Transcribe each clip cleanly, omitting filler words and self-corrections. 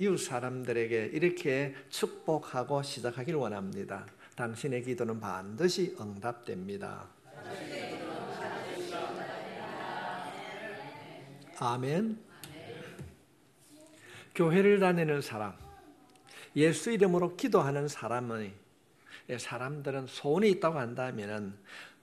이웃 사람들에게 이렇게 축복하고 시작하기를 원합니다. 당신의 기도는 반드시 응답됩니다. 아멘. 교회를 다니는 사람, 예수 이름으로 기도하는 사람들은 소원이 있다고 한다면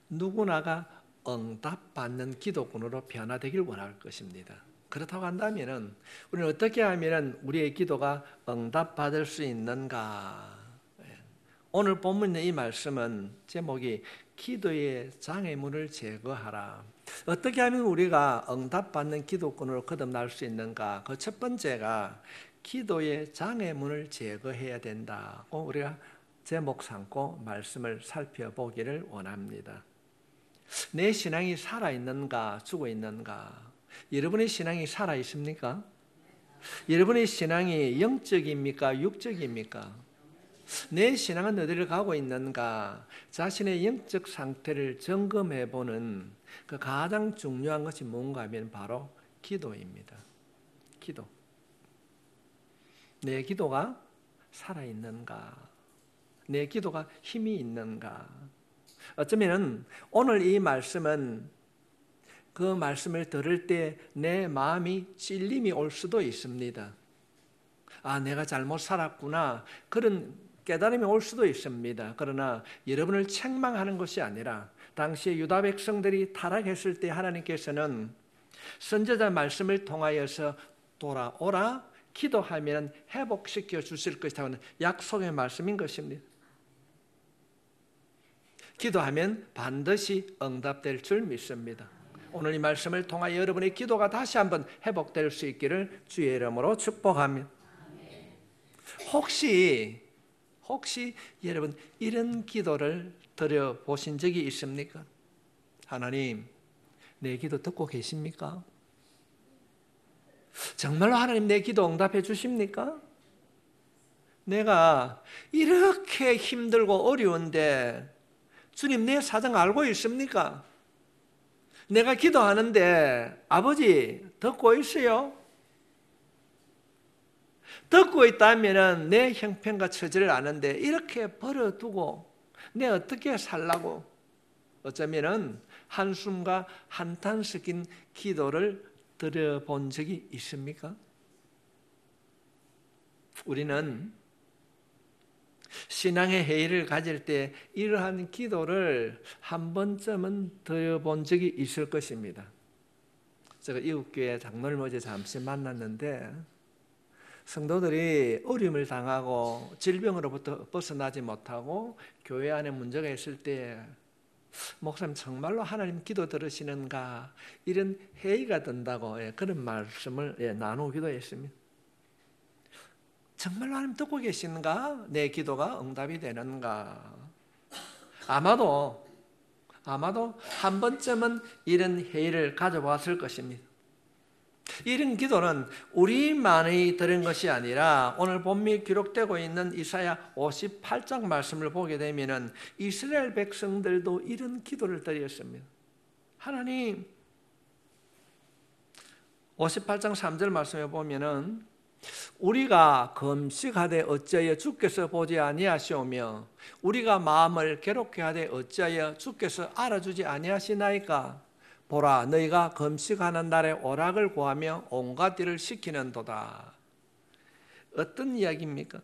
누구나가 응답받는 기도꾼으로 변화되길 원할 것입니다. 그렇다고 한다면 우리는 어떻게 하면 우리의 기도가 응답받을 수 있는가? 오늘 본문의 이 말씀은 제목이 기도의 장애물을 제거하라. 어떻게 하면 우리가 응답받는 기도꾼으로 거듭날 수 있는가? 그 첫 번째가 기도의 장애물을 제거해야 된다고 우리가 제목 삼고 말씀을 살펴보기를 원합니다. 내 신앙이 살아있는가 죽어 있는가? 여러분의 신앙이 살아있습니까? 여러분의 신앙이 영적입니까? 육적입니까? 내 신앙은 어디를 가고 있는가? 자신의 영적 상태를 점검해보는 그 가장 중요한 것이 뭔가 하면 바로 기도입니다. 기도. 내 기도가 살아있는가? 내 기도가 힘이 있는가? 어쩌면 오늘 이 말씀은 그 말씀을 들을 때 내 마음이 찔림이 올 수도 있습니다. 아, 내가 잘못 살았구나. 그런 깨달음이 올 수도 있습니다. 그러나 여러분을 책망하는 것이 아니라 당시에 유다 백성들이 타락했을 때 하나님께서는 선지자 말씀을 통하여서 돌아오라, 기도하면 회복시켜 주실 것이라는 약속의 말씀인 것입니다. 기도하면 반드시 응답될 줄 믿습니다. 오늘 이 말씀을 통하여 여러분의 기도가 다시 한번 회복될 수 있기를 주의 이름으로 축복합니다. 혹시 여러분 이런 기도를 드려보신 적이 있습니까? 하나님, 내 기도 듣고 계십니까? 정말로 하나님 내 기도 응답해 주십니까? 내가 이렇게 힘들고 어려운데 주님 내 사정 알고 있습니까? 내가 기도하는데 아버지 듣고 있어요? 듣고 있다면 내 형편과 처지를 아는데 이렇게 버려두고 내 어떻게 살라고? 어쩌면 한숨과 한탄 섞인 기도를 드려본 적이 있습니까? 우리는 신앙의 회의를 가질 때 이러한 기도를 한 번쯤은 드려본 적이 있을 것입니다. 제가 이웃교회 장로님 어제 잠시 만났는데 성도들이 어려움을 당하고 질병으로부터 벗어나지 못하고 교회 안에 문제가 있을 때 목사님 정말로 하나님 기도 들으시는가 이런 회의가 든다고 그런 말씀을 나누기도 했습니다. 정말로 하나님 듣고 계신가? 내 기도가 응답이 되는가? 아마도 한 번쯤은 이런 회의를 가져봤을 것입니다. 이런 기도는 우리만이 들은 것이 아니라 오늘 본문에 기록되고 있는 이사야 58장 말씀을 보게 되면 이스라엘 백성들도 이런 기도를 드렸습니다. 하나님, 58장 3절 말씀에 보면은 우리가 금식하되 어찌하여 주께서 보지 아니하시오며 우리가 마음을 괴롭게 하되 어찌하여 주께서 알아주지 아니하시나이까? 보라, 너희가 금식하는 날에 오락을 구하며 온갖 일을 시키는도다. 어떤 이야기입니까?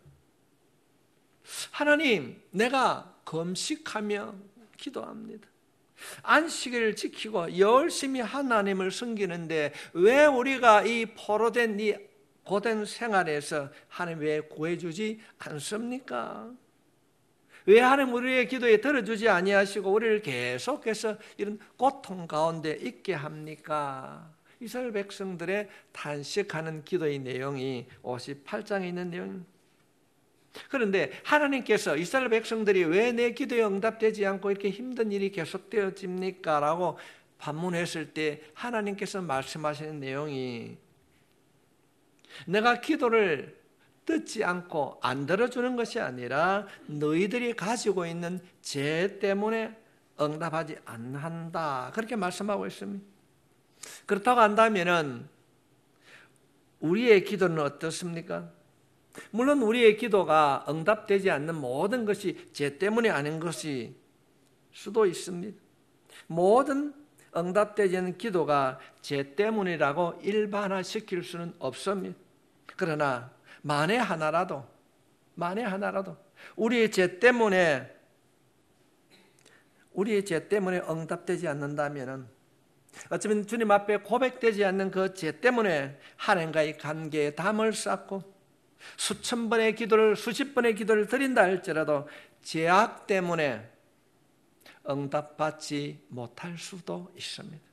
하나님, 내가 금식하며 기도합니다. 안식일을 지키고 열심히 하나님을 섬기는데 왜 우리가 이 포로된 이 고된 생활에서 하나님 왜 구해주지 않습니까? 왜 하나님 우리의 기도에 들어주지 아니하시고 우리를 계속해서 이런 고통 가운데 있게 합니까? 이스라엘 백성들의 탄식하는 기도의 내용이 58장에 있는 내용입니다. 그런데 하나님께서 이스라엘 백성들이 왜 내 기도에 응답되지 않고 이렇게 힘든 일이 계속되어집니까? 라고 반문했을 때 하나님께서 말씀하시는 내용이 내가 기도를 듣지 않고 안 들어주는 것이 아니라 너희들이 가지고 있는 죄 때문에 응답하지 않는다. 그렇게 말씀하고 있습니다. 그렇다고 한다면 우리의 기도는 어떻습니까? 물론 우리의 기도가 응답되지 않는 모든 것이 죄 때문이 아닌 것이 수도 있습니다. 모든 응답되지 않는 기도가 죄 때문이라고 일반화시킬 수는 없습니다. 그러나 만에 하나라도 우리의 죄 때문에 응답되지 않는다면, 어쩌면 주님 앞에 고백되지 않는 그 죄 때문에 하나님과의 관계에 담을 쌓고 수천 번의 기도를, 수십 번의 기도를 드린다 할지라도 죄악 때문에 응답받지 못할 수도 있습니다.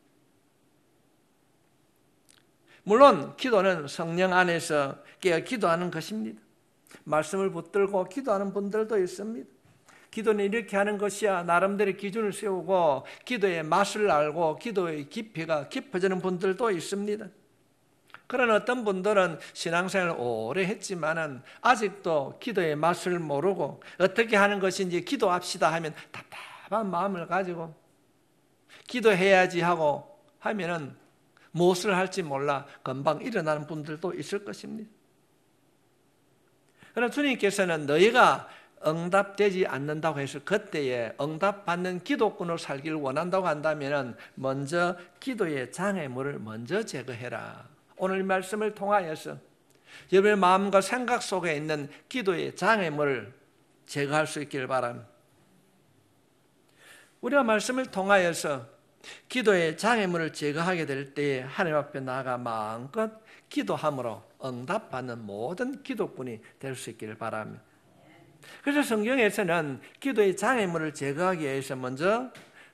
물론 기도는 성령 안에서 깨어 기도하는 것입니다. 말씀을 붙들고 기도하는 분들도 있습니다. 기도는 이렇게 하는 것이야 나름대로 기준을 세우고 기도의 맛을 알고 기도의 깊이가 깊어지는 분들도 있습니다. 그런 어떤 분들은 신앙생활을 오래 했지만은 아직도 기도의 맛을 모르고 어떻게 하는 것인지 기도합시다 하면 답답한 마음을 가지고 기도해야지 하고 하면은 무엇을 할지 몰라 금방 일어나는 분들도 있을 것입니다. 그러나 주님께서는 너희가 응답되지 않는다고 해서 그때에 응답받는 기도꾼으로 살기를 원한다고 한다면 먼저 기도의 장애물을 먼저 제거해라. 오늘 말씀을 통하여서 여러분의 마음과 생각 속에 있는 기도의 장애물을 제거할 수 있기를 바랍니다. 우리가 말씀을 통하여서 기도의 장애물을 제거하게 될 때에 하나님 앞에 나아가 마음껏 기도함으로 응답받는 모든 기도꾼이 될 수 있기를 바랍니다. 그래서 성경에서는 기도의 장애물을 제거하기 위해서 먼저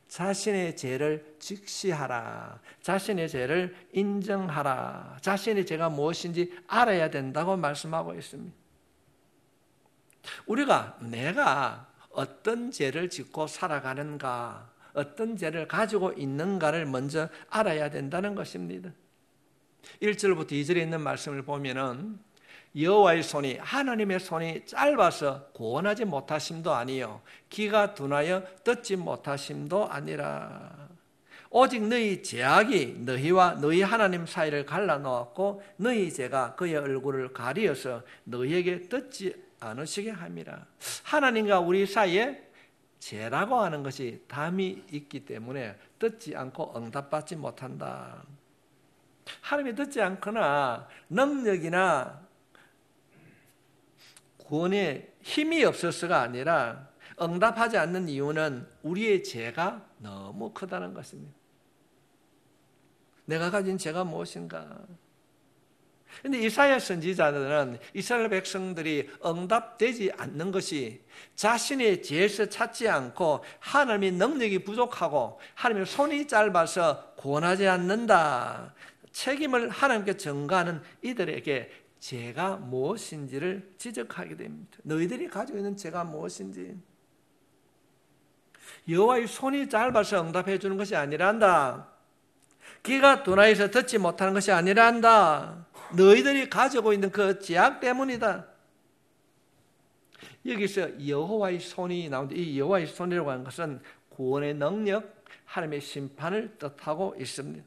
자신의 죄를 직시하라, 자신의 죄를 인정하라, 자신의 죄가 무엇인지 알아야 된다고 말씀하고 있습니다. 우리가 내가 어떤 죄를 짓고 살아가는가, 어떤 죄를 가지고 있는가를 먼저 알아야 된다는 것입니다. 1절부터 2절에 있는 말씀을 보면은 여호와의 손이, 하나님의 손이 짧아서 구원하지 못하심도 아니요 귀가 둔하여 듣지 못하심도 아니라 오직 너희 죄악이 너희와 너희 하나님 사이를 갈라놓았고 너희 죄가 그의 얼굴을 가리어서 너희에게 듣지 않으시게 함이라. 하나님과 우리 사이에 죄라고 하는 것이 담이 있기 때문에 듣지 않고 응답받지 못한다. 하나님이 듣지 않거나 능력이나 구원에 힘이 없어서가 아니라 응답하지 않는 이유는 우리의 죄가 너무 크다는 것입니다. 내가 가진 죄가 무엇인가? 그런데 이사야 선지자들은 이스라엘 백성들이 응답되지 않는 것이 자신의 죄에서 찾지 않고 하나님의 능력이 부족하고 하나님의 손이 짧아서 구원하지 않는다, 책임을 하나님께 전가하는 이들에게 죄가 무엇인지를 지적하게 됩니다. 너희들이 가지고 있는 죄가 무엇인지. 여호와의 손이 짧아서 응답해 주는 것이 아니란다. 귀가 둔하여서 듣지 못하는 것이 아니란다. 너희들이 가지고 있는 그 죄악 때문이다. 여기서 여호와의 손이 나오는데 이 여호와의 손이라고 하는 것은 구원의 능력, 하나님의 심판을 뜻하고 있습니다.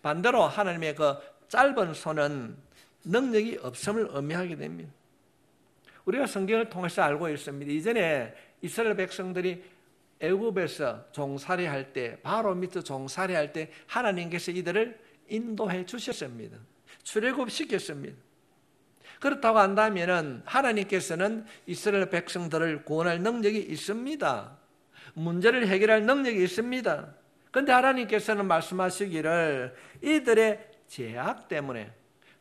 반대로 하나님의 그 짧은 손은 능력이 없음을 의미하게 됩니다. 우리가 성경을 통해서 알고 있습니다. 이전에 이스라엘 백성들이 애굽에서 종살이 할 때, 바로 밑에 종살이 할 때 하나님께서 이들을 인도해 주셨습니다. 출애굽시켰습니다. 그렇다고 한다면 하나님께서는 이스라엘 백성들을 구원할 능력이 있습니다. 문제를 해결할 능력이 있습니다. 그런데 하나님께서는 말씀하시기를 이들의 죄악 때문에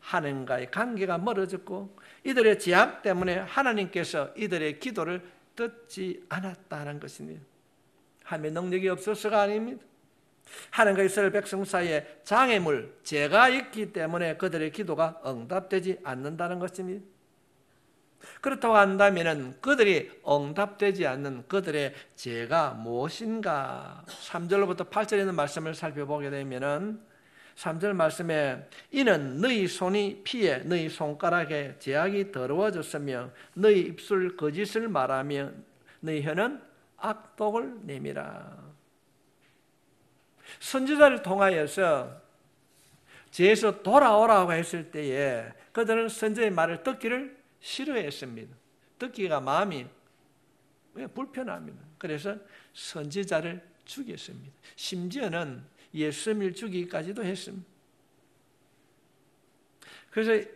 하나님과의 관계가 멀어졌고 이들의 죄악 때문에 하나님께서 이들의 기도를 듣지 않았다는 것입니다. 하나님의 능력이 없어서가 아닙니다. 하나님과 이스라엘 백성 사이에 장애물, 죄가 있기 때문에 그들의 기도가 응답되지 않는다는 것입니다. 그렇다고 한다면 그들이 응답되지 않는 그들의 죄가 무엇인가? 3절로부터 8절에 있는 말씀을 살펴보게 되면 3절 말씀에 이는 너희 손이 피에 너희 손가락에 죄악이 더러워졌으며 너희 입술 거짓을 말하며 너희 혀는 악독을 내밀어. 선지자를 통하여서 죄에서 돌아오라고 했을 때에 그들은 선지자의 말을 듣기를 싫어했습니다. 듣기가 마음이 불편합니다. 그래서 선지자를 죽였습니다. 심지어는 예수님을 죽이기까지도 했습니다. 그래서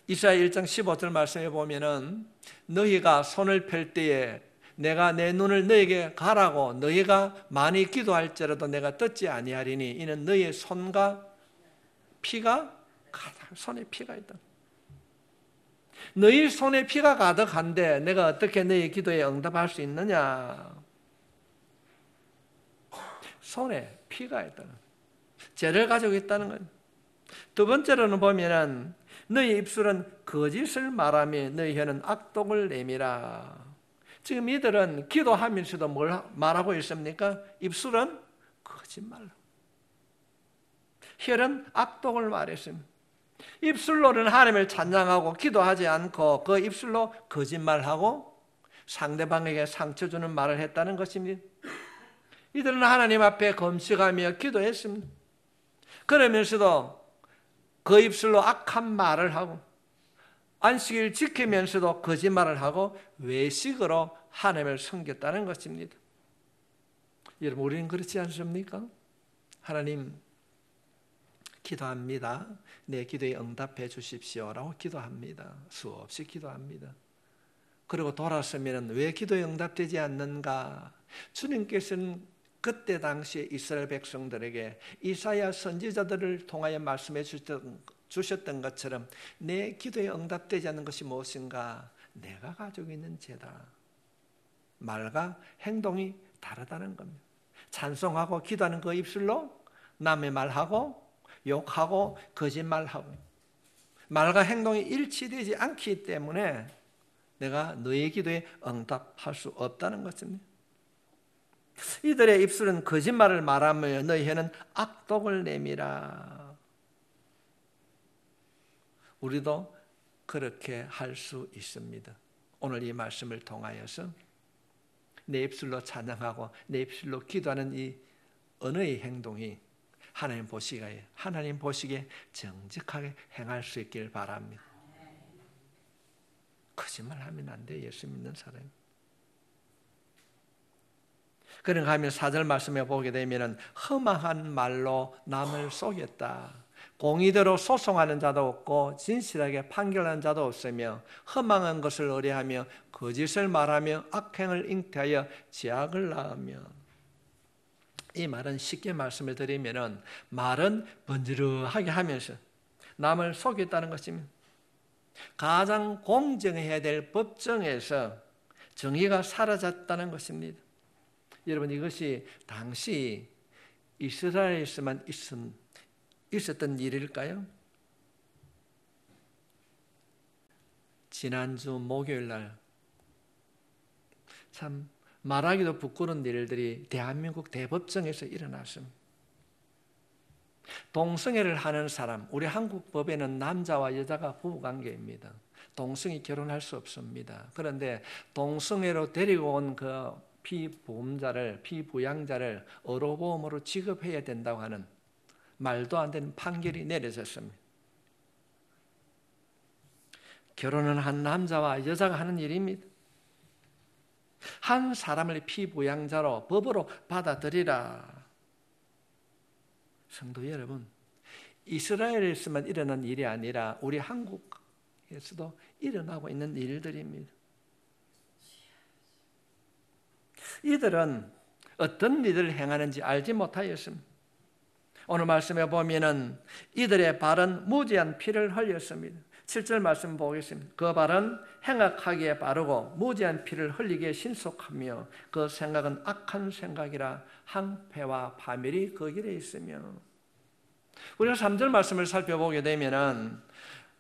이사야 1장 15절 말씀에 보면은 너희가 손을 펼 때에 내가 내 눈을 너희에게 가라고 너희가 많이 기도할지라도 내가 듣지 아니하리니 이는 너희의 손과 피가 가득, 손에 피가 있다. 너희 손에 피가 가득한데 내가 어떻게 너희 기도에 응답할 수 있느냐? 손에 피가 있다는, 죄를 가지고 있다는 것. 두 번째로는 보면은 너희 입술은 거짓을 말하며 너희 혀는 악독을 내밀어. 지금 이들은 기도하면서도 뭘 말하고 있습니까? 입술은 거짓말, 혀는 악독을 말했습니다. 입술로는 하나님을 찬양하고 기도하지 않고 그 입술로 거짓말하고 상대방에게 상처 주는 말을 했다는 것입니다. 이들은 하나님 앞에 금식하며 기도했습니다. 그러면서도 그 입술로 악한 말을 하고 안식일 지키면서도 거짓말을 하고 외식으로 하나님을 섬겼다는 것입니다. 여러분, 우리는 그렇지 않습니까? 하나님, 기도합니다. 내 기도에 응답해 주십시오라고 기도합니다. 수없이 기도합니다. 그리고 돌아서면 왜 기도에 응답되지 않는가? 주님께서는 그때 당시에 이스라엘 백성들에게 이사야 선지자들을 통하여 말씀해 주셨던 것처럼 내 기도에 응답되지 않는 것이 무엇인가? 내가 가지고 있는 죄다. 말과 행동이 다르다는 겁니다. 찬송하고 기도하는 그 입술로 남의 말하고 욕하고 거짓말하고 말과 행동이 일치되지 않기 때문에 내가 너의 기도에 응답할 수 없다는 것입니다. 이들의 입술은 거짓말을 말하며 너희 혀는 악독을 내밀어. 우리도 그렇게 할 수 있습니다. 오늘 이 말씀을 통하여서 내 입술로 찬양하고 내 입술로 기도하는 이 언어의 행동이 하나님 보시기에 정직하게 행할 수 있길 바랍니다. 거짓말하면 안 돼, 예수 믿는 사람. 그런가 하면 4절 말씀에 보게 되면 험한 말로 남을 속였다. 공의대로 소송하는 자도 없고 진실하게 판결하는 자도 없으며 험한 것을 의뢰하며 거짓을 말하며 악행을 잉태하여 죄악을 낳으며. 이 말은 쉽게 말씀을 드리면 말은 번지르하게 하면서 남을 속였다는 것입니다. 가장 공정해야 될 법정에서 정의가 사라졌다는 것입니다. 여러분, 이것이 당시 이스라엘에서만 있었던 일일까요? 지난주 목요일 날 참 말하기도 부끄러운 일들이 대한민국 대법정에서 일어났습니다. 동성애를 하는 사람, 우리 한국 법에는 남자와 여자가 부부관계입니다. 동성이 결혼할 수 없습니다. 그런데 동성애로 데리고 온 그 피부양자를 의료보험으로 지급해야 된다고 하는 말도 안 되는 판결이 내려졌습니다. 결혼은 한 남자와 여자가 하는 일입니다. 한 사람을 피부양자로 법으로 받아들이라. 성도 여러분, 이스라엘에서만 일어난 일이 아니라 우리 한국에서도 일어나고 있는 일들입니다. 이들은 어떤 일을 행하는지 알지 못하였습니다. 오늘 말씀에 보면은 이들의 발은 무지한 피를 흘렸습니다. 7절 말씀 보겠습니다. 그 발은 행악하기에 빠르고 무지한 피를 흘리기에 신속하며 그 생각은 악한 생각이라 항폐와 파멸이 그 길에 있으며. 우리가 3절 말씀을 살펴보게 되면은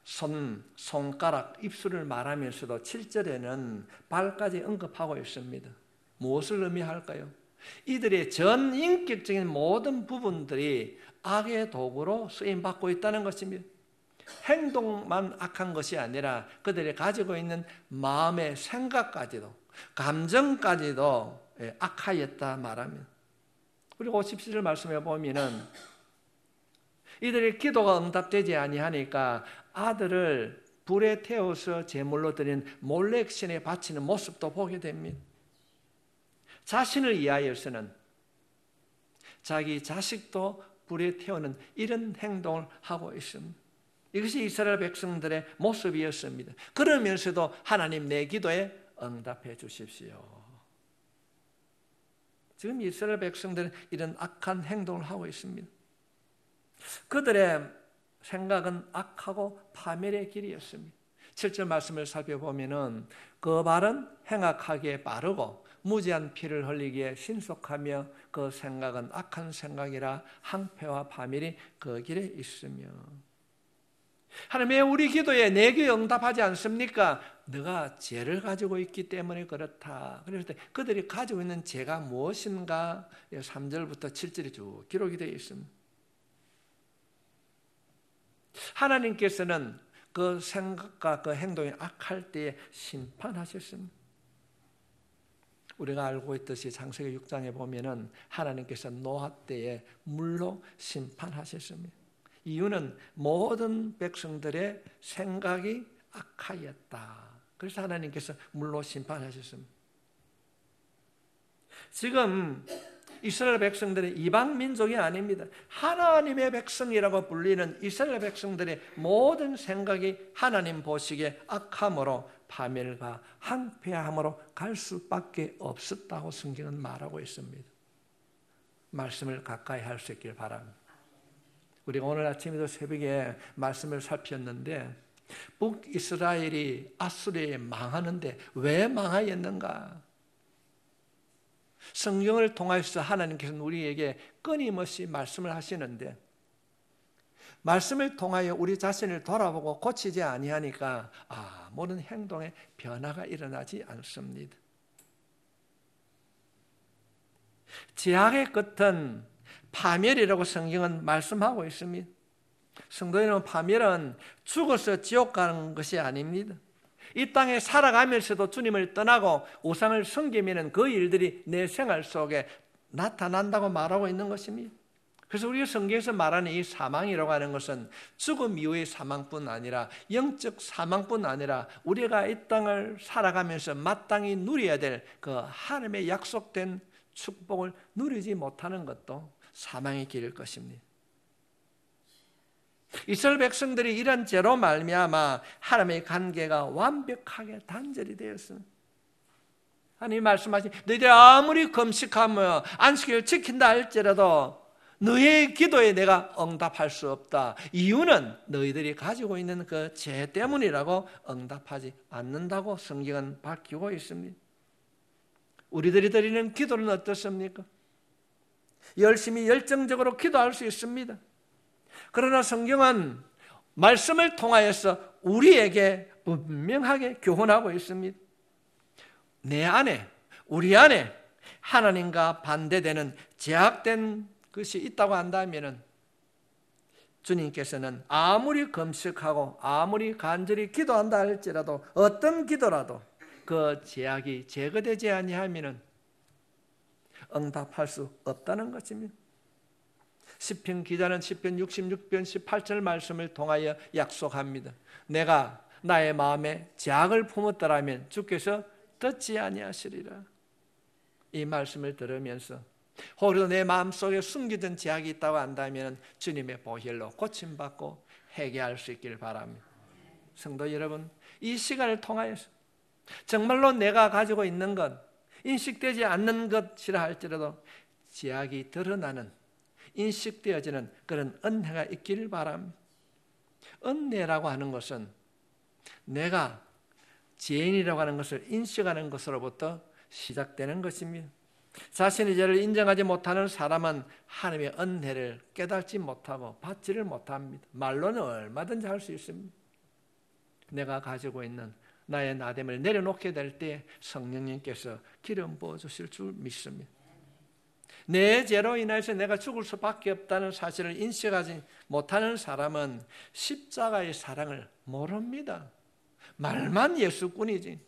손가락, 입술을 말하면서도 7절에는 발까지 언급하고 있습니다. 무엇을 의미할까요? 이들의 전 인격적인 모든 부분들이 악의 도구로 쓰임받고 있다는 것입니다. 행동만 악한 것이 아니라 그들이 가지고 있는 마음의 생각까지도, 감정까지도 악하였다 말합니다. 그리고 57절 말씀에 보면은 이들의 기도가 응답되지 아니하니까 아들을 불에 태워서 제물로 드리는 몰렉신에 바치는 모습도 보게 됩니다. 자신을 위하여서는 자기 자식도 불에 태우는 이런 행동을 하고 있습니다. 이것이 이스라엘 백성들의 모습이었습니다. 그러면서도 하나님 내 기도에 응답해 주십시오. 지금 이스라엘 백성들은 이런 악한 행동을 하고 있습니다. 그들의 생각은 악하고 파멸의 길이었습니다. 7절 말씀을 살펴보면은 그 발은 행악하기에 빠르고 무지한 피를 흘리기에 신속하며 그 생각은 악한 생각이라 항폐와 파멸이 그 길에 있으며. 하나님 왜 우리 기도에 내게 응답하지 않습니까? 너가 죄를 가지고 있기 때문에 그렇다. 그래서 그들이 가지고 있는 죄가 무엇인가 3절부터 7절이 쭉 기록이 되어 있습니다. 하나님께서는 그 생각과 그 행동이 악할 때에 심판하셨습니다. 우리가 알고 있듯이 창세기 6장에 보면은 하나님께서 노아 때에 물로 심판하셨습니다. 이유는 모든 백성들의 생각이 악하였다. 그래서 하나님께서 물로 심판하셨습니다. 지금 이스라엘 백성들은 이방 민족이 아닙니다. 하나님의 백성이라고 불리는 이스라엘 백성들의 모든 생각이 하나님 보시기에 악함으로 파멸과 항폐함으로 갈 수밖에 없었다고 성경은 말하고 있습니다. 말씀을 가까이 할 수 있길 바랍니다. 우리가 오늘 아침에도 새벽에 말씀을 살폈는데 북이스라엘이 아수르에 망하는데 왜 망하였는가? 성경을 통해서 하나님께서는 우리에게 끊임없이 말씀을 하시는데 말씀을 통하여 우리 자신을 돌아보고 고치지 아니하니까 모든 행동에 변화가 일어나지 않습니다. 죄악의 끝은 파멸이라고 성경은 말씀하고 있습니다. 성도 여러분, 파멸은 죽어서 지옥 가는 것이 아닙니다. 이 땅에 살아가면서도 주님을 떠나고 우상을 섬기면 그 일들이 내 생활 속에 나타난다고 말하고 있는 것입니다. 그래서 우리가 성경에서 말하는 이 사망이라고 하는 것은 죽음 이후의 사망뿐 아니라 영적 사망뿐 아니라 우리가 이 땅을 살아가면서 마땅히 누려야 될 그 하나님의 약속된 축복을 누리지 못하는 것도 사망의 길일 것입니다. 이스라엘 백성들이 이런 죄로 말미암아 하나님의 관계가 완벽하게 단절이 되었습니다. 하나님 말씀하신 너희들이 아무리 금식하며 안식일을 지킨다 할지라도 너의 기도에 내가 응답할 수 없다. 이유는 너희들이 가지고 있는 그 죄 때문이라고 응답하지 않는다고 성경은 밝히고 있습니다. 우리들이 드리는 기도는 어떻습니까? 열심히 열정적으로 기도할 수 있습니다. 그러나 성경은 말씀을 통하여서 우리에게 분명하게 교훈하고 있습니다. 내 안에, 우리 안에 하나님과 반대되는 제약된 것이 있다고 한다면 주님께서는 아무리 금식하고 아무리 간절히 기도한다 할지라도 어떤 기도라도 그 제약이 제거되지 아니하면 응답할 수 없다는 것입니다. 시편 기자는 시편 66편 18절 말씀을 통하여 약속합니다. 내가 나의 마음에 제약을 품었더라면 주께서 듣지 아니하시리라. 이 말씀을 들으면서 혹여도 내 마음속에 숨기던 제약이 있다고 한다면 주님의 보혈로 고침받고 회개할 수 있기를 바랍니다. 성도 여러분, 이 시간을 통하여서 정말로 내가 가지고 있는 것, 인식되지 않는 것이라 할지라도 제약이 드러나는, 인식되어지는 그런 은혜가 있기를 바랍니다. 은혜라고 하는 것은 내가 죄인이라고 하는 것을 인식하는 것으로부터 시작되는 것입니다. 자신의 죄를 인정하지 못하는 사람은 하나님의 은혜를 깨닫지 못하고 받지를 못합니다. 말로는 얼마든지 할 수 있습니다. 내가 가지고 있는 나의 나됨을 내려놓게 될 때 성령님께서 기름 부어주실 줄 믿습니다. 내 죄로 인해서 내가 죽을 수밖에 없다는 사실을 인식하지 못하는 사람은 십자가의 사랑을 모릅니다. 말만 예수꾼이지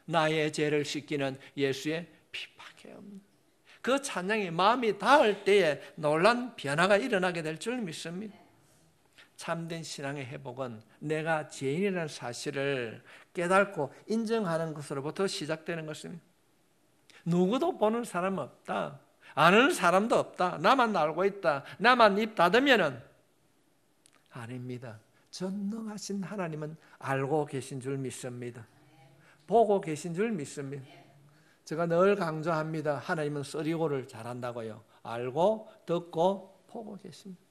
나의 죄를 씻기는 예수의 피밖에 없습니다. 그 찬양이 마음이 닿을 때에 놀란 변화가 일어나게 될 줄 믿습니다. 참된 신앙의 회복은 내가 죄인이라는 사실을 깨닫고 인정하는 것으로부터 시작되는 것입니다. 누구도 보는 사람 없다. 아는 사람도 없다. 나만 알고 있다. 나만 입 닫으면은 아닙니다. 전능하신 하나님은 알고 계신 줄 믿습니다. 보고 계신 줄 믿습니다. 제가 늘 강조합니다. 하나님은 쓰리고를 잘한다고요. 알고 듣고 보고 계십니다.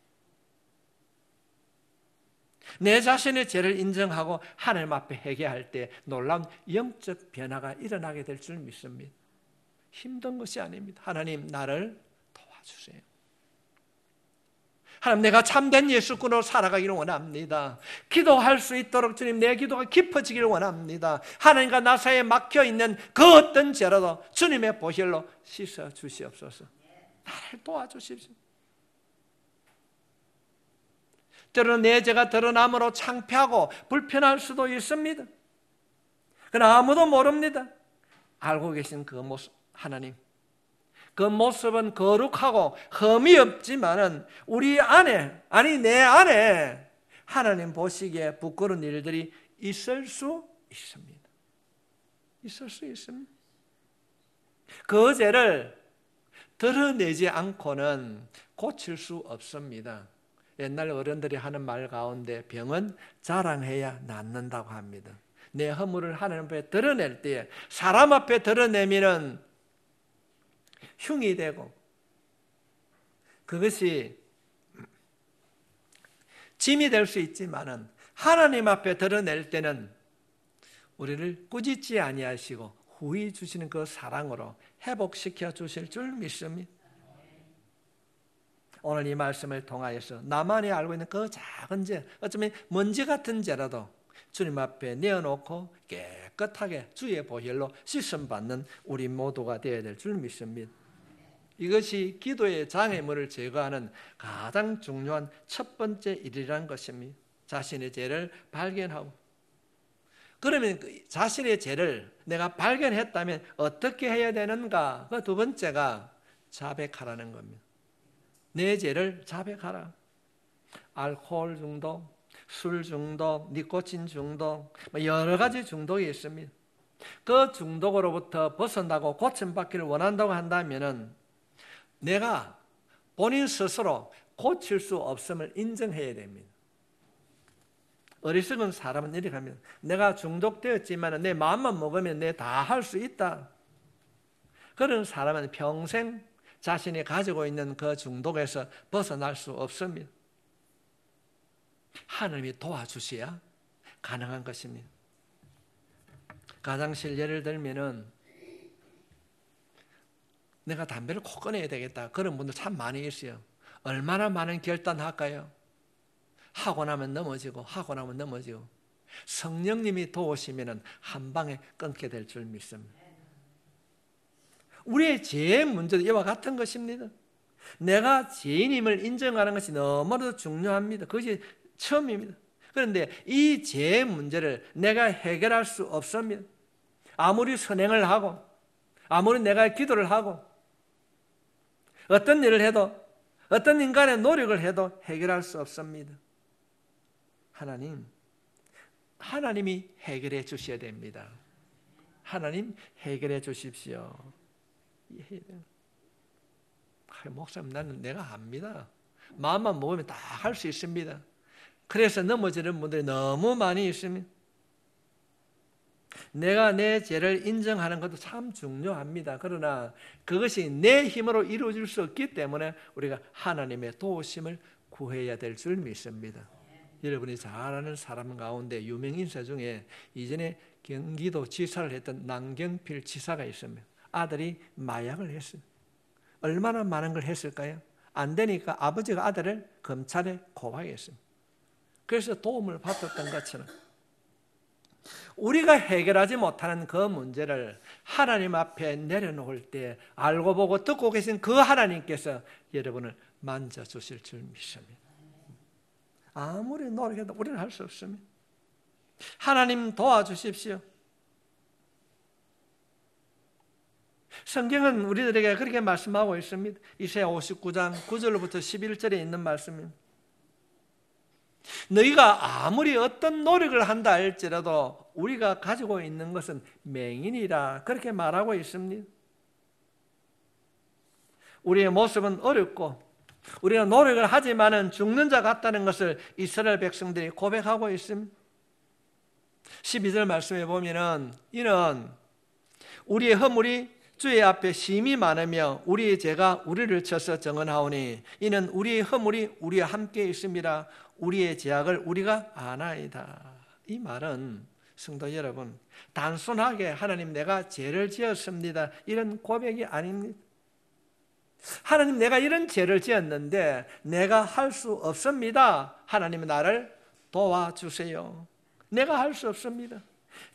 내 자신의 죄를 인정하고 하나님 앞에 회개할 때 놀라운 영적 변화가 일어나게 될 줄 믿습니다. 힘든 것이 아닙니다. 하나님 나를 도와주세요. 하나님 내가 참된 예수꾼으로 살아가기를 원합니다. 기도할 수 있도록 주님 내 기도가 깊어지기를 원합니다. 하나님과 나 사이에 막혀있는 그 어떤 죄라도 주님의 보혈로 씻어주시옵소서. 나를 도와주십시오. 때로는 내 죄가 드러남으로 창피하고 불편할 수도 있습니다. 그러나 아무도 모릅니다. 알고 계신 그 모습 하나님, 그 모습은 거룩하고 흠이 없지만은 우리 안에, 아니 내 안에 하나님 보시기에 부끄러운 일들이 있을 수 있습니다. 있을 수 있습니다. 그 죄를 드러내지 않고는 고칠 수 없습니다. 옛날 어른들이 하는 말 가운데 병은 자랑해야 낫는다고 합니다. 내 허물을 하나님 앞에 드러낼 때 사람 앞에 드러내면은 흉이 되고 그것이 짐이 될 수 있지만은 하나님 앞에 드러낼 때는 우리를 꾸짖지 아니하시고 후히 주시는 그 사랑으로 회복시켜 주실 줄 믿습니다. 오늘 이 말씀을 통하여서 나만이 알고 있는 그 작은 죄, 어쩌면 먼지 같은 죄라도 주님 앞에 내어놓고 깨끗하게 주의 보혈로 씻음받는 우리 모두가 되어야 될 줄 믿습니다. 이것이 기도의 장애물을 제거하는 가장 중요한 첫 번째 일이라는 것입니다. 자신의 죄를 발견하고, 그러면 자신의 죄를 내가 발견했다면 어떻게 해야 되는가? 그 두 번째가 자백하라는 겁니다. 내 죄를 자백하라. 알코올 중독, 술 중독, 니코틴 중독, 여러 가지 중독이 있습니다. 그 중독으로부터 벗어나고 고침받기를 원한다고 한다면은 내가 본인 스스로 고칠 수 없음을 인정해야 됩니다. 어리석은 사람은 이렇게 합니다. 내가 중독되었지만 내 마음만 먹으면 내 다 할 수 있다. 그런 사람은 평생 자신이 가지고 있는 그 중독에서 벗어날 수 없습니다. 하나님이 도와주셔야 가능한 것입니다. 가장실 예를 들면은 내가 담배를 꼭 끊어야 되겠다. 그런 분들 참 많이 있어요. 얼마나 많은 결단할까요? 하고 나면 넘어지고 하고 나면 넘어지고. 성령님이 도우시면 한 방에 끊게 될 줄 믿습니다. 우리의 죄의 문제도 이와 같은 것입니다. 내가 죄인임을 인정하는 것이 너무나도 중요합니다. 그것이 처음입니다. 그런데 이 죄의 문제를 내가 해결할 수 없습니다. 아무리 선행을 하고 아무리 내가 기도를 하고 어떤 일을 해도 어떤 인간의 노력을 해도 해결할 수 없습니다. 하나님이 해결해 주셔야 됩니다. 하나님 해결해 주십시오. 목사님 나는 내가 압니다. 마음만 먹으면 다 할 수 있습니다. 그래서 넘어지는 분들이 너무 많이 있습니다. 내가 내 죄를 인정하는 것도 참 중요합니다. 그러나 그것이 내 힘으로 이루어질 수 없기 때문에 우리가 하나님의 도우심을 구해야 될 줄 믿습니다. 여러분이 잘 아는 사람 가운데 유명 인사 중에 이전에 경기도 지사를 했던 남경필 지사가 있습니다. 아들이 마약을 했어요. 얼마나 많은 걸 했을까요? 안 되니까 아버지가 아들을 검찰에 고발했습니다. 그래서 도움을 받았던 것처럼 우리가 해결하지 못하는 그 문제를 하나님 앞에 내려놓을 때 알고 보고 듣고 계신 그 하나님께서 여러분을 만져주실 줄 믿습니다. 아무리 노력해도 우리는 할 수 없습니다. 하나님 도와주십시오. 성경은 우리들에게 그렇게 말씀하고 있습니다. 이사야 59장 9절로부터 11절에 있는 말씀입니다. 너희가 아무리 어떤 노력을 한다 할지라도 우리가 가지고 있는 것은 맹인이라 그렇게 말하고 있습니다. 우리의 모습은 어렵고 우리가 노력을 하지만은 죽는 자 같다는 것을 이스라엘 백성들이 고백하고 있습니다. 12절 말씀에 보면은 이는 우리의 허물이 주의 앞에 심히 많으며 우리의 죄가 우리를 쳐서 정언하오니 이는 우리의 허물이 우리와 함께 있습니다. 우리의 죄악을 우리가 아나이다. 이 말은 성도 여러분, 단순하게 하나님 내가 죄를 지었습니다 이런 고백이 아닙니다. 하나님 내가 이런 죄를 지었는데 내가 할 수 없습니다. 하나님 나를 도와주세요. 내가 할 수 없습니다.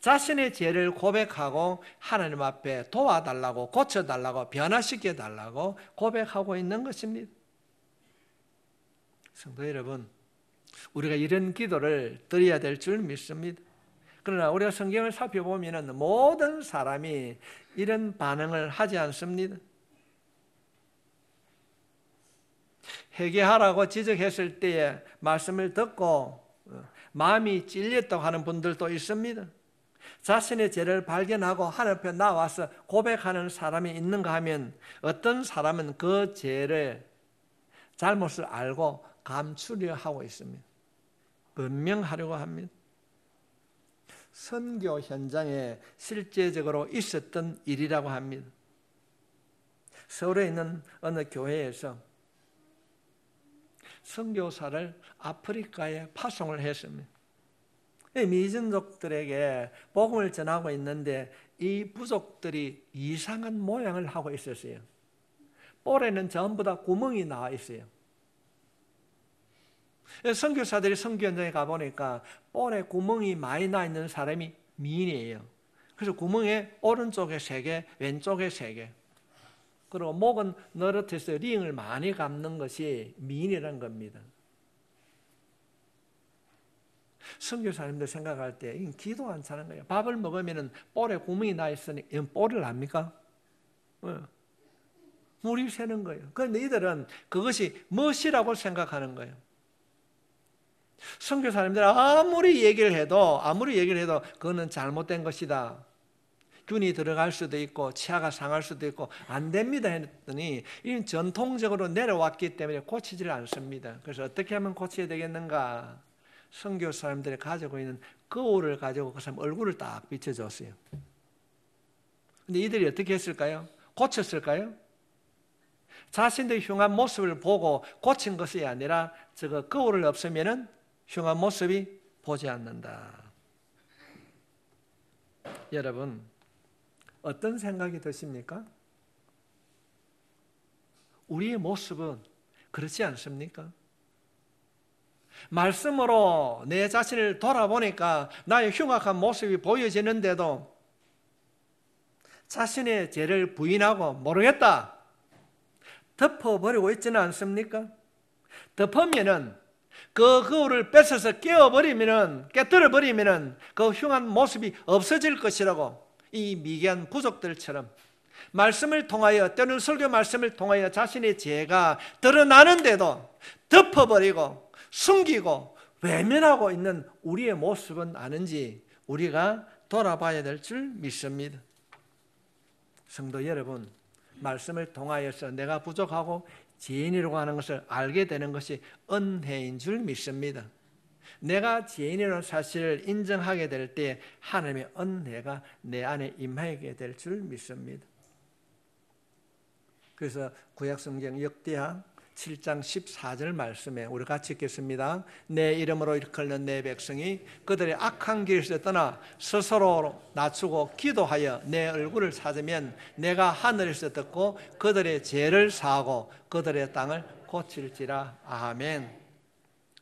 자신의 죄를 고백하고 하나님 앞에 도와달라고, 고쳐달라고, 변화시켜달라고 고백하고 있는 것입니다. 성도 여러분, 우리가 이런 기도를 드려야 될 줄 믿습니다. 그러나 우리가 성경을 살펴보면 모든 사람이 이런 반응을 하지 않습니다. 회개하라고 지적했을 때에 말씀을 듣고 마음이 찔렸다고 하는 분들도 있습니다. 자신의 죄를 발견하고 하나님 앞에 나와서 고백하는 사람이 있는가 하면 어떤 사람은 그 죄를 잘못을 알고 감추려 하고 있습니다. 변명하려고 합니다. 선교 현장에 실제적으로 있었던 일이라고 합니다. 서울에 있는 어느 교회에서 선교사를 아프리카에 파송을 했습니다. 미진족들에게 복음을 전하고 있는데 이 부족들이 이상한 모양을 하고 있었어요. 볼에는 전부 다 구멍이 나와 있어요. 선교사들이 선교 현장에 가보니까 볼에 구멍이 많이 나 있는 사람이 미인이에요. 그래서 구멍에 오른쪽에 3개, 왼쪽에 3개. 그리고 목은 너릇해서 링을 많이 감는 것이 미인이라는 겁니다. 선교사님들 생각할 때 이건 기도 안 차는 거예요. 밥을 먹으면 볼에 구멍이 나 있으니 이건 볼을 압니까? 물이 새는 거예요. 그런데 이들은 그것이 멋이라고 생각하는 거예요. 선교사님들 아무리 얘기를 해도 그거는 잘못된 것이다. 균이 들어갈 수도 있고 치아가 상할 수도 있고 안 됩니다 했더니 이는 전통적으로 내려왔기 때문에 고치지를 않습니다. 그래서 어떻게 하면 고쳐야 되겠는가? 선교사님들이 가지고 있는 거울을 가지고 그 사람 얼굴을 딱 비춰줬어요. 근데 이들이 어떻게 했을까요? 고쳤을까요? 자신들의 흉한 모습을 보고 고친 것이 아니라 저거 거울을 없으면은 흉한 모습이 보지 않는다. 여러분, 어떤 생각이 드십니까? 우리의 모습은 그렇지 않습니까? 말씀으로 내 자신을 돌아보니까 나의 흉악한 모습이 보여지는데도 자신의 죄를 부인하고 모르겠다 덮어버리고 있지는 않습니까? 덮으면은 그 거울을 뺏어서 깨뜨려버리면은 그 흉한 모습이 없어질 것이라고 이 미개한 부족들처럼 말씀을 통하여 때로는 설교 말씀을 통하여 자신의 죄가 드러나는데도 덮어버리고 숨기고 외면하고 있는 우리의 모습은 아는지 우리가 돌아봐야 될 줄 믿습니다. 성도 여러분, 말씀을 통하여서 내가 부족하고 죄인이라고 하는 것을 알게 되는 것이 은혜인 줄 믿습니다. 내가 죄인이라는 사실을 인정하게 될 때 하나님의 은혜가 내 안에 임하게 될 줄 믿습니다. 그래서 구약성경 역대하 7장 14절 말씀에 우리 같이 읽겠습니다. 내 이름으로 일컫는 내 백성이 그들의 악한 길에서 떠나 스스로 낮추고 기도하여 내 얼굴을 찾으면 내가 하늘에서 듣고 그들의 죄를 사하고 그들의 땅을 고칠지라. 아멘.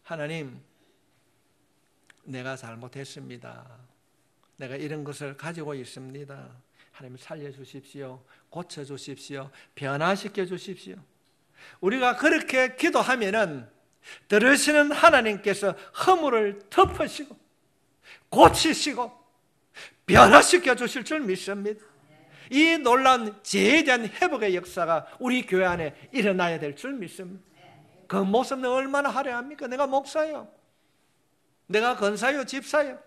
하나님, 내가 잘못했습니다. 내가 이런 것을 가지고 있습니다. 하나님 살려주십시오. 고쳐주십시오. 변화시켜 주십시오. 우리가 그렇게 기도하면은 들으시는 하나님께서 허물을 덮으시고 고치시고 변화시켜 주실 줄 믿습니다. 이 놀라운 죄에 대한 회복의 역사가 우리 교회 안에 일어나야 될 줄 믿습니다. 그 모습은 얼마나 화려합니까? 내가 목사요. 내가 권사요, 집사요?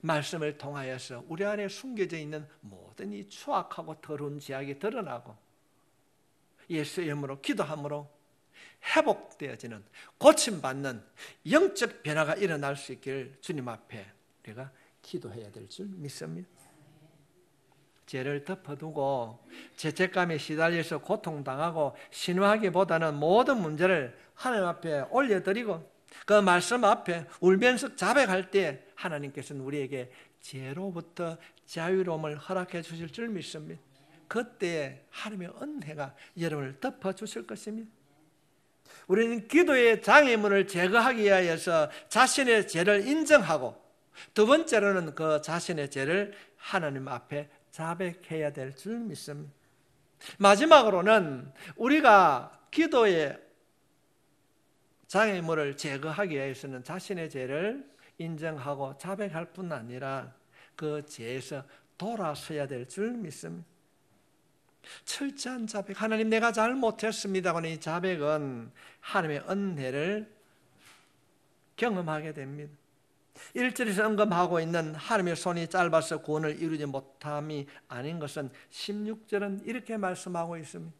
말씀을 통하여서 우리 안에 숨겨져 있는 모든 이 추악하고 더러운 죄악이 드러나고 예수의 이름으로 기도함으로 회복되어지는, 고침받는 영적 변화가 일어날 수 있기를 주님 앞에 우리가 기도해야 될 줄 믿습니다. 죄를 덮어두고 죄책감에 시달려서 고통당하고 신화하기보다는 모든 문제를 하나님 앞에 올려드리고 그 말씀 앞에 울면서 자백할 때 하나님께서는 우리에게 죄로부터 자유로움을 허락해 주실 줄 믿습니다. 그때 하나님의 은혜가 여러분을 덮어주실 것입니다. 우리는 기도의 장애물을 제거하기 위하여서 자신의 죄를 인정하고, 두 번째로는 그 자신의 죄를 하나님 앞에 자백해야 될 줄 믿습니다. 마지막으로는 우리가 기도의 장애물을 제거하기 위해서는 자신의 죄를 인정하고 자백할 뿐 아니라 그 죄에서 돌아서야 될 줄 믿습니다. 철저한 자백, 하나님 내가 잘못했습니다 하는 이 자백은 하나님의 은혜를 경험하게 됩니다. 1절에서 언급하고 있는 하나님의 손이 짧아서 구원을 이루지 못함이 아닌 것은 16절은 이렇게 말씀하고 있습니다.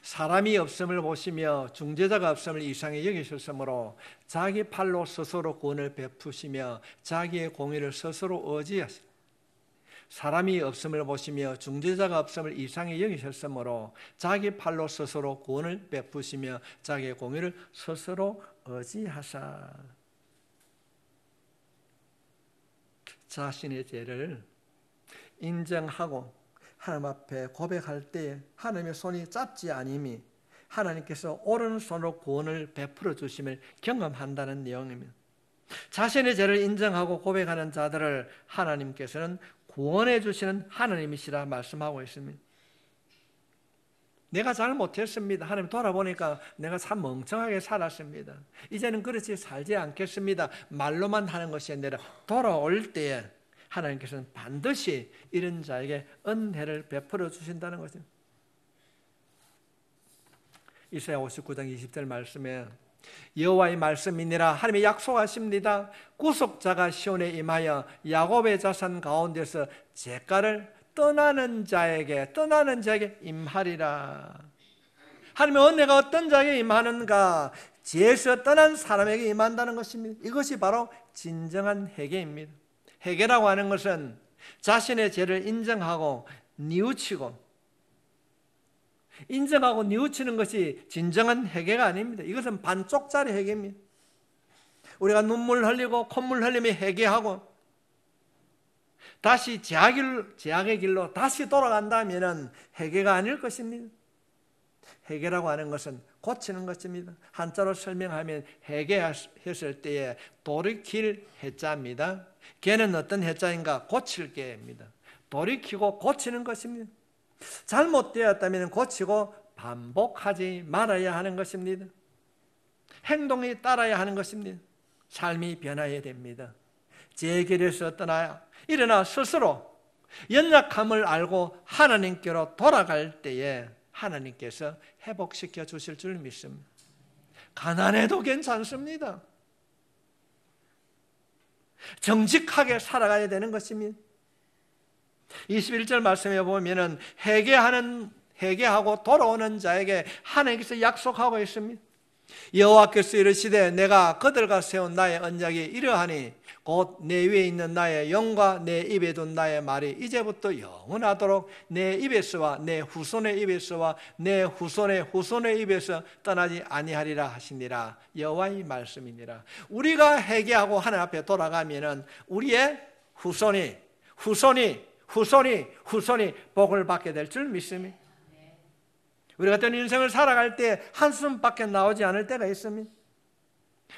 사람이 없음을 보시며 중재자가 없음을 이상히 여기셨으므로 자기 팔로 스스로 구원을 베푸시며 자기의 공의를 스스로 의지하시라. 사람이 없음을 보시며 중재자가 없음을 이상히 여기셨으므로 자기 팔로 스스로 구원을 베푸시며 자기의 공의를 스스로 의지하사. 자신의 죄를 인정하고 하나님 앞에 고백할 때에 하나님의 손이 짧지 아님이 하나님께서 오른손으로 구원을 베풀어 주심을 경험한다는 내용입니다. 자신의 죄를 인정하고 고백하는 자들을 하나님께서는 구원해 주시는 하나님이시라 말씀하고 있습니다. 내가 잘못했습니다. 하나님 돌아보니까 내가 참 멍청하게 살았습니다. 이제는 그렇지 살지 않겠습니다. 말로만 하는 것이 아니라 돌아올 때에 하나님께서는 반드시 이런 자에게 은혜를 베풀어 주신다는 거죠. 이사야 59장 20절 말씀에 여호와의 말씀이니라 하나님이 약속하십니다. 구속자가 시온에 임하여 야곱의 자손 가운데서 죄가를 떠나는 자에게 임하리라. 하나님의 은혜가 어떤 자에게 임하는가? 죄에서 떠난 사람에게 임한다는 것입니다. 이것이 바로 진정한 회개입니다. 회개라고 하는 것은 자신의 죄를 인정하고 뉘우치고, 인정하고 뉘우치는 것이 진정한 회개가 아닙니다. 이것은 반쪽짜리 회개입니다. 우리가 눈물 흘리고 콧물 흘리며 회개하고 다시 죄악의 길로 다시 돌아간다면 회개가 아닐 것입니다. 회개라고 하는 것은 고치는 것입니다. 한자로 설명하면 회개했을 때에 돌이킬 해자입니다. 걔는 어떤 해자인가? 고칠 게입니다. 돌이키고 고치는 것입니다. 잘못되었다면 고치고 반복하지 말아야 하는 것입니다. 행동이 따라야 하는 것입니다. 삶이 변화해야 됩니다. 제 길에서 떠나야 일어나 스스로 연약함을 알고 하나님께로 돌아갈 때에 하나님께서 회복시켜 주실 줄 믿습니다. 가난해도 괜찮습니다. 정직하게 살아가야 되는 것입니다. 21절 말씀에 보면은 회개하고 돌아오는 자에게 하나님께서 약속하고 있습니다. 여호와께서 이르시되 내가 그들과 세운 나의 언약이 이러하니 곧 내 위에 있는 나의 영과 내 입에 둔 나의 말이 이제부터 영원하도록 내 입에서와 내 후손의 입에서와 내 후손의 후손의 입에서 떠나지 아니하리라 하시니라. 여호와의 말씀이니라. 우리가 회개하고 하나님 앞에 돌아가면은 우리의 후손이 복을 받게 될 줄 믿습니다. 우리가 어떤 인생을 살아갈 때 한숨밖에 나오지 않을 때가 있습니다.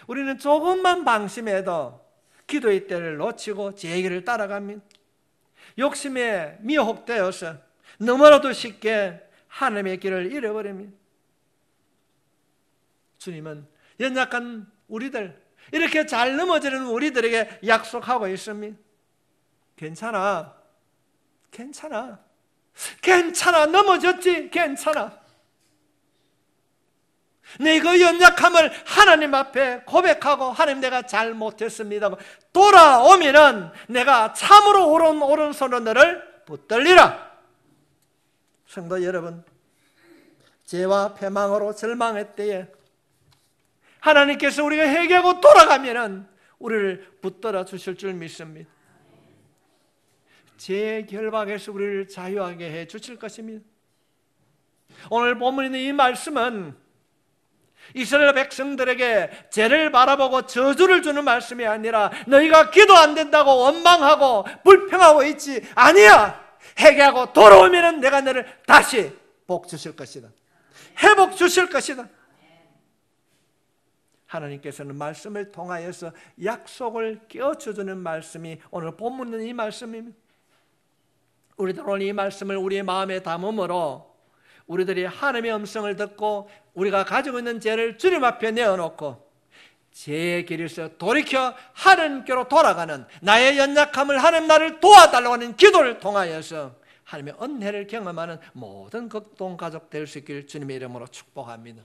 우리는 조금만 방심해도 기도의 때를 놓치고 제 길을 따라갑니다. 욕심에 미혹되어서 너무나도 쉽게 하나님의 길을 잃어버립니다. 주님은 연약한 우리들, 이렇게 잘 넘어지는 우리들에게 약속하고 있습니다. 괜찮아, 넘어졌지, 괜찮아. 내 그 연약함을 하나님 앞에 고백하고 하나님 내가 잘못했습니다 돌아오면은 내가 참으로 오른손으로 너를 붙들리라. 성도 여러분, 죄와 패망으로 절망할 때에 하나님께서 우리가 회개하고 돌아가면은 우리를 붙들어 주실 줄 믿습니다. 죄의 결박에서 우리를 자유하게 해 주실 것입니다. 오늘 본문에 있는 이 말씀은 이스라엘 백성들에게 죄를 바라보고 저주를 주는 말씀이 아니라 너희가 기도 안 된다고 원망하고 불평하고 있지 아니야. 회개하고 돌아오면 내가 너를 다시 복 주실 것이다. 회복 주실 것이다. 하나님께서는 말씀을 통하여서 약속을 깨우쳐주는 말씀이 오늘 본문은 이 말씀입니다. 우리들 오늘 이 말씀을 우리의 마음에 담음으로 우리들이 하나님의 음성을 듣고 우리가 가지고 있는 죄를 주님 앞에 내어놓고 죄의 길에서 돌이켜 하나님께로 돌아가는 나의 연약함을 하나님 나를 도와달라고 하는 기도를 통하여서 하나님의 은혜를 경험하는 모든 극동 가족 될 수 있기를 주님의 이름으로 축복합니다.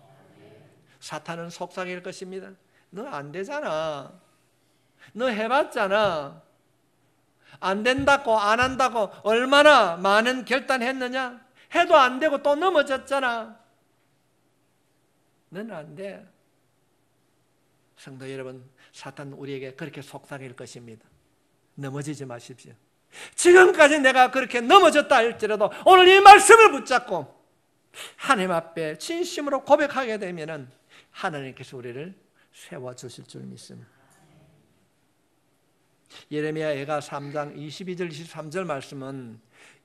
사탄은 속삭일 것입니다. 너 안 되잖아. 너 해봤잖아. 안 된다고 안 한다고 얼마나 많은 결단했느냐. 해도 안 되고 또 넘어졌잖아. 너는 안 돼. 성도 여러분, 사탄 우리에게 그렇게 속삭일 것입니다. 넘어지지 마십시오. 지금까지 내가 그렇게 넘어졌다 할지라도 오늘 이 말씀을 붙잡고 하나님 앞에 진심으로 고백하게 되면 하나님께서 우리를 세워주실 줄 믿습니다. 예레미야가 3장 22절 23절 말씀은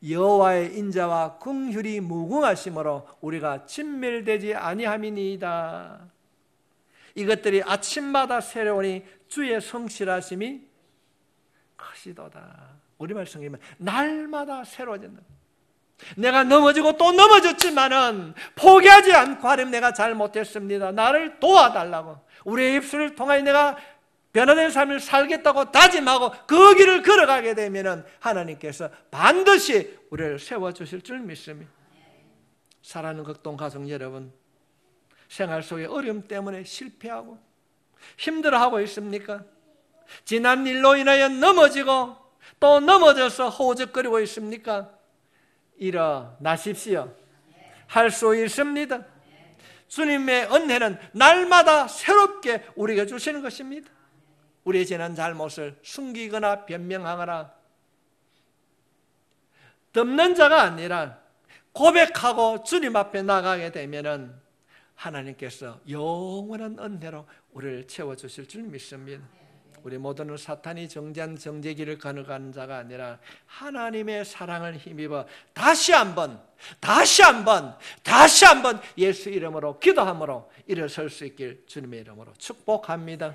여호와의 인자와 긍휼이 무궁하심으로 우리가 진멸되지 아니함이니이다. 이것들이 아침마다 새로우니 주의 성실하심이 크시도다. 우리말 성경이면 날마다 새로워진다. 내가 넘어지고 또 넘어졌지만은 포기하지 않고 하나님 내가 잘못했습니다. 나를 도와달라고 우리의 입술을 통하여 내가 변화된 삶을 살겠다고 다짐하고 그 길을 걸어가게 되면 하나님께서 반드시 우리를 세워주실 줄 믿습니다. 사랑하는 극동 가족 여러분, 생활 속의 어려움 때문에 실패하고 힘들어하고 있습니까? 지난 일로 인하여 넘어지고 또 넘어져서 허우적거리고 있습니까? 일어나십시오. 할 수 있습니다. 주님의 은혜는 날마다 새롭게 우리에게 주시는 것입니다. 우리의 지난 잘못을 숨기거나 변명하거나 덮는 자가 아니라 고백하고 주님 앞에 나가게 되면 하나님께서 영원한 은혜로 우리를 채워주실 줄 믿습니다. 우리 모두는 사탄이 정죄한 정죄길을 걸어가는 자가 아니라 하나님의 사랑을 힘입어 다시 한번 예수 이름으로 기도함으로 일어설 수 있길 주님의 이름으로 축복합니다.